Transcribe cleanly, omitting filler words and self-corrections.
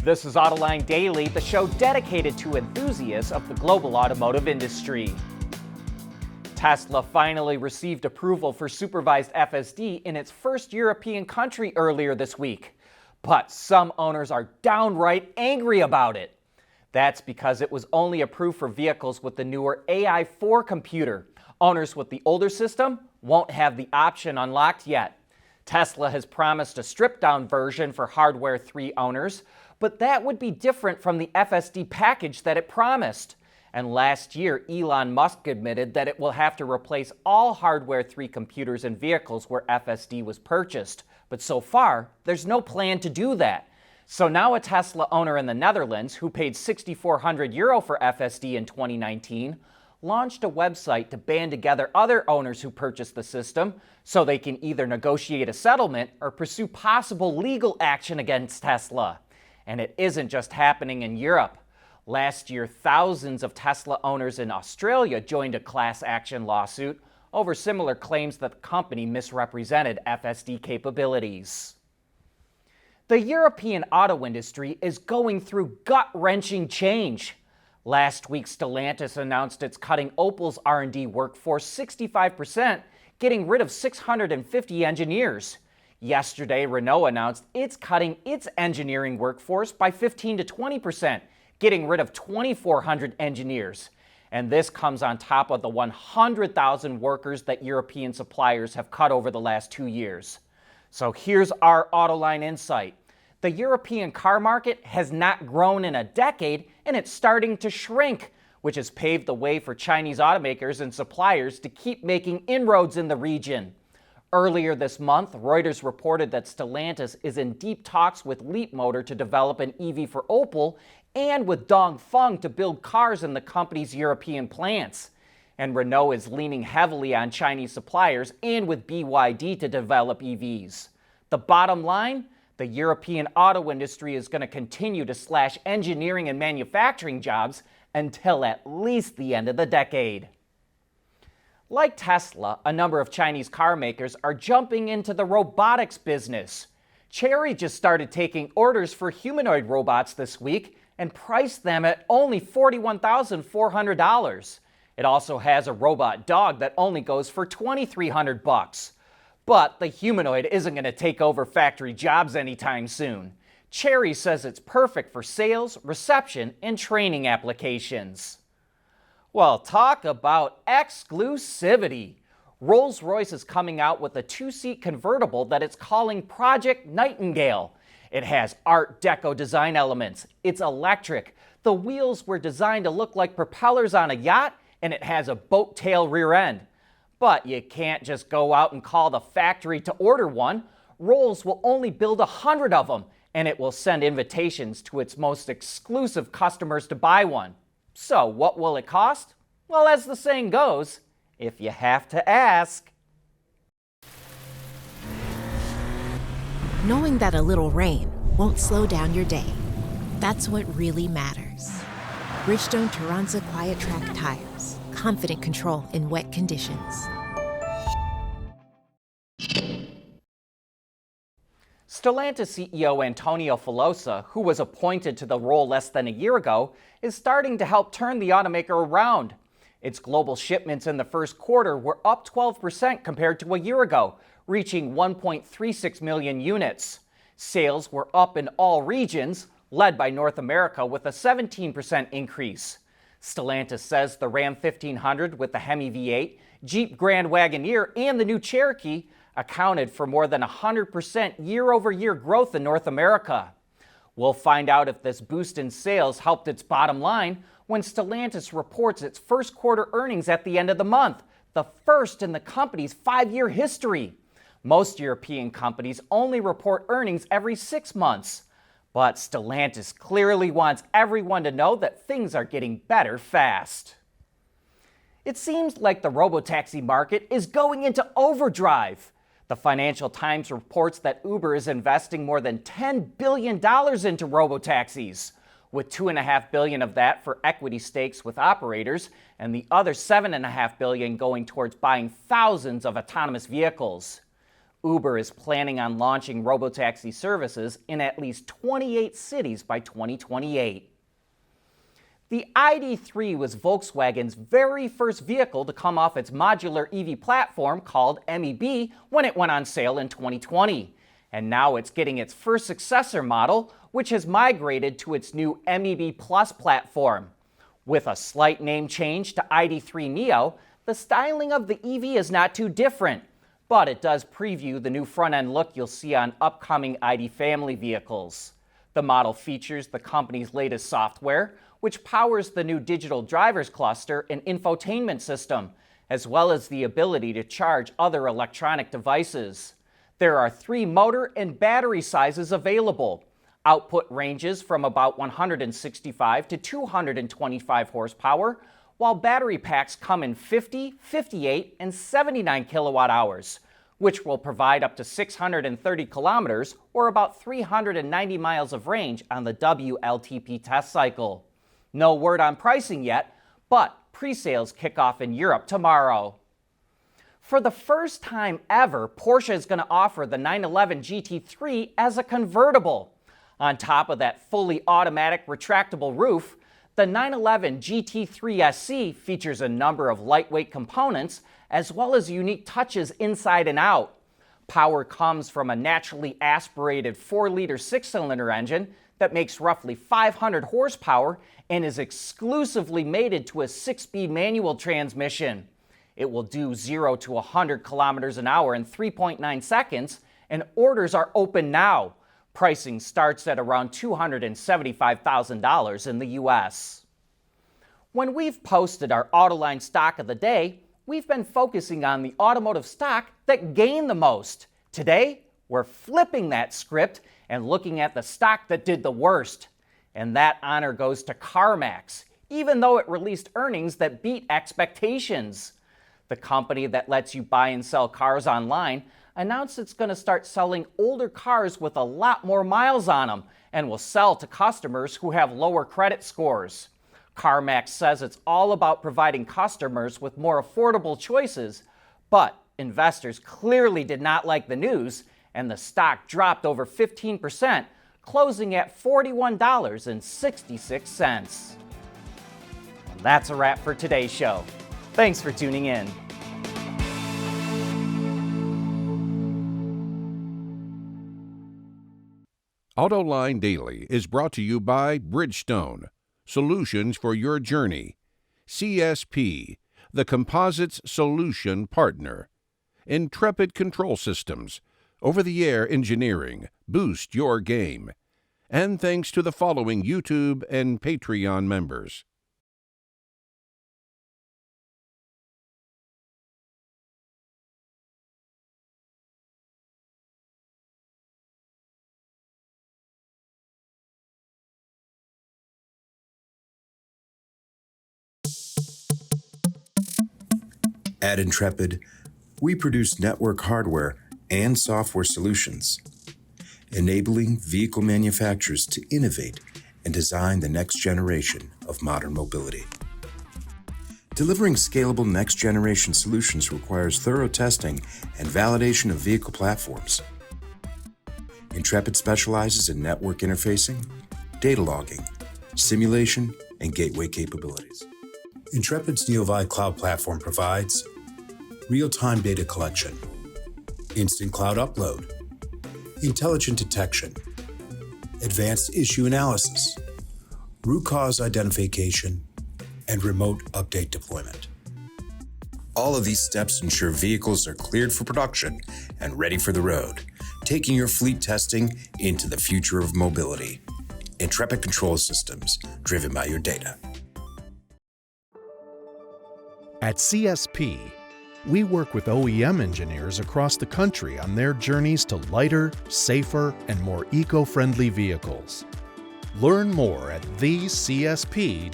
This is Autoline Daily, the show dedicated to enthusiasts of the global automotive industry. Tesla finally received approval for supervised FSD in its first European country earlier this week. But some owners are downright angry about it. That's because it was only approved for vehicles with the newer AI4 computer. Owners with the older system won't have the option unlocked yet. Tesla has promised a stripped-down version for Hardware 3 owners, but that would be different from the FSD package that it promised. And last year, Elon Musk admitted that it will have to replace all Hardware 3 computers in vehicles where FSD was purchased. But so far, there's no plan to do that. So now a Tesla owner in the Netherlands, who paid €6,400 for FSD in 2019, launched a website to band together other owners who purchased the system so they can either negotiate a settlement or pursue possible legal action against Tesla. And it isn't just happening in Europe. Last year, thousands of Tesla owners in Australia joined a class action lawsuit over similar claims that the company misrepresented FSD capabilities. The European auto industry is going through gut-wrenching change. Last week, Stellantis announced it's cutting Opel's R&D workforce 65%, getting rid of 650 engineers. Yesterday, Renault announced it's cutting its engineering workforce by 15 to 20%, getting rid of 2,400 engineers. And this comes on top of the 100,000 workers that European suppliers have cut over the last 2 years. So here's our Autoline insight. The European car market has not grown in a decade, and it's starting to shrink, which has paved the way for Chinese automakers and suppliers to keep making inroads in the region. Earlier this month, Reuters reported that Stellantis is in deep talks with Leapmotor to develop an EV for Opel and with Dongfeng to build cars in the company's European plants. And Renault is leaning heavily on Chinese suppliers and with BYD to develop EVs. The bottom line? The European auto industry is going to continue to slash engineering and manufacturing jobs until at least the end of the decade. Like Tesla, a number of Chinese car makers are jumping into the robotics business. Chery just started taking orders for humanoid robots this week and priced them at only $41,400. It also has a robot dog that only goes for $2,300. But the humanoid isn't going to take over factory jobs anytime soon. Chery says it's perfect for sales, reception, and training applications. Well, talk about exclusivity. Rolls-Royce is coming out with a two-seat convertible that it's calling Project Nightingale. It has Art Deco design elements. It's electric. The wheels were designed to look like propellers on a yacht, and it has a boat tail rear end. But you can't just go out and call the factory to order one. Rolls will only build 100 of them, and it will send invitations to its most exclusive customers to buy one. So what will it cost? Well, as the saying goes, if you have to ask. Knowing that a little rain won't slow down your day. That's what really matters. Bridgestone Turanza Quiet Track tires. Confident control in wet conditions. Stellantis CEO Antonio Filosa, who was appointed to the role less than a year ago, is starting to help turn the automaker around. Its global shipments in the first quarter were up 12% compared to a year ago, reaching 1.36 million units. Sales were up in all regions, led by North America with a 17% increase. Stellantis says the Ram 1500 with the Hemi V8, Jeep Grand Wagoneer, and the new Cherokee accounted for more than 100% year-over-year growth in North America. We'll find out if this boost in sales helped its bottom line when Stellantis reports its first quarter earnings at the end of the month, the first in the company's 5-year history. Most European companies only report earnings every 6 months. But Stellantis clearly wants everyone to know that things are getting better fast. It seems like the Robotaxi market is going into overdrive. The Financial Times reports that Uber is investing more than $10 billion into robotaxis, with $2.5 billion of that for equity stakes with operators, and the other $7.5 billion going towards buying thousands of autonomous vehicles. Uber is planning on launching Robotaxi services in at least 28 cities by 2028. The ID.3 was Volkswagen's very first vehicle to come off its modular EV platform called MEB when it went on sale in 2020. And now it's getting its first successor model, which has migrated to its new MEB Plus platform. With a slight name change to ID.3 Neo, the styling of the EV is not too different, but it does preview the new front-end look you'll see on upcoming ID family vehicles. The model features the company's latest software, which powers the new digital driver's cluster and infotainment system, as well as the ability to charge other electronic devices. There are 3 motor and battery sizes available. Output ranges from about 165 to 225 horsepower, while battery packs come in 50, 58, and 79 kilowatt hours, which will provide up to 630 kilometers or about 390 miles of range on the WLTP test cycle. No word on pricing yet, but pre-sales kick off in Europe tomorrow. For the first time ever, Porsche is going to offer the 911 GT3 as a convertible. On top of that fully automatic retractable roof, the 911 GT3 SC features a number of lightweight components as well as unique touches inside and out. Power comes from a naturally aspirated 4-liter 6-cylinder engine that makes roughly 500 horsepower and is exclusively mated to a 6-speed manual transmission. It will do 0 to 100 kilometers an hour in 3.9 seconds, and orders are open now. Pricing starts at around $275,000 in the US. When we've posted our Autoline stock of the day, we've been focusing on the automotive stock that gained the most. Today, we're flipping that script and looking at the stock that did the worst. And that honor goes to CarMax, even though it released earnings that beat expectations. The company that lets you buy and sell cars online announced it's going to start selling older cars with a lot more miles on them and will sell to customers who have lower credit scores. CarMax says it's all about providing customers with more affordable choices, but investors clearly did not like the news, and the stock dropped over 15%, closing at $41.66. And that's a wrap for today's show. Thanks for tuning in. Autoline Daily is brought to you by Bridgestone, solutions for your journey. CSP, the composites solution partner. Intrepid Control Systems, over-the-air engineering, boost your game. And thanks to the following YouTube and Patreon members. At Intrepid, we produce network hardware and software solutions, enabling vehicle manufacturers to innovate and design the next generation of modern mobility. Delivering scalable next-generation solutions requires thorough testing and validation of vehicle platforms. Intrepid specializes in network interfacing, data logging, simulation, and gateway capabilities. Intrepid's Neovi cloud platform provides real-time data collection, instant cloud upload, intelligent detection, advanced issue analysis, root cause identification, and remote update deployment. All of these steps ensure vehicles are cleared for production and ready for the road, taking your fleet testing into the future of mobility. Intrepid Control Systems, driven by your data. At CSP, we work with OEM engineers across the country on their journeys to lighter, safer, and more eco-friendly vehicles. Learn more at thecsp.com.